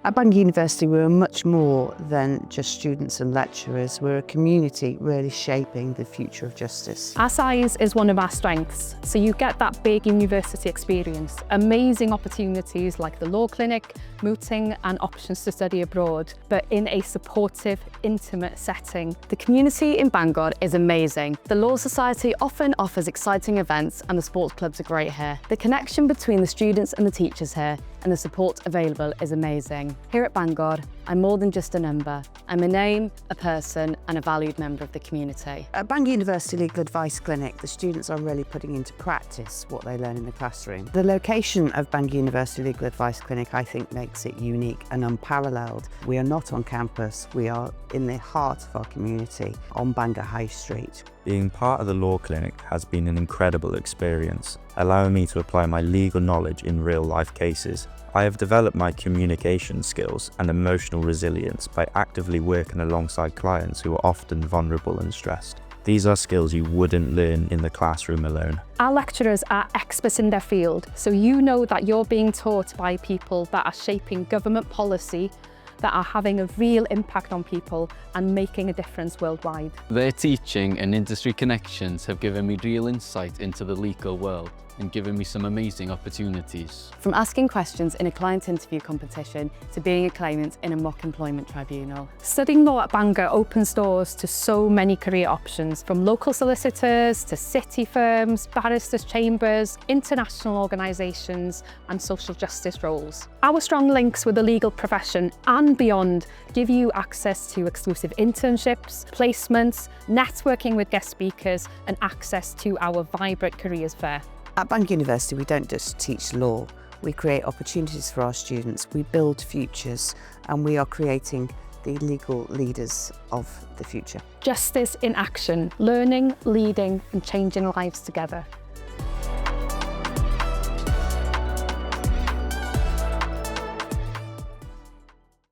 At Bangor University, we're much more than just students and lecturers. We're a community really shaping the future of justice. Our size is one of our strengths, so you get that big university experience, amazing opportunities like the law clinic, mooting and options to study abroad, but in a supportive, intimate setting. The community in Bangor is amazing. The Law Society often offers exciting events and the sports clubs are great here. The connection between the students and the teachers here and the support available is amazing. Here at Bangor, I'm more than just a number. I'm a name, a person and a valued member of the community. At Bangor University Legal Advice Clinic, the students are really putting into practice what they learn in the classroom. The location of Bangor University Legal Advice Clinic, I think, makes it unique and unparalleled. We are not on campus, we are in the heart of our community on Bangor High Street. Being part of the law clinic has been an incredible experience, allowing me to apply my legal knowledge in real-life cases. I have developed my communication skills and emotional resilience by actively working alongside clients who are often vulnerable and stressed. These are skills you wouldn't learn in the classroom alone. Our lecturers are experts in their field, so you know that you're being taught by people that are shaping government policy, that are having a real impact on people and making a difference worldwide. Their teaching and industry connections have given me real insight into the legal world and given me some amazing opportunities. From asking questions in a client interview competition to being a claimant in a mock employment tribunal. Studying law at Bangor opens doors to so many career options, from local solicitors to city firms, barristers' chambers, international organisations and social justice roles. Our strong links with the legal profession and beyond give you access to exclusive internships, placements, networking with guest speakers and access to our vibrant careers fair. At Bangor University, we don't just teach law, we create opportunities for our students, we build futures, and we are creating the legal leaders of the future. Justice in action, learning, leading and changing lives together.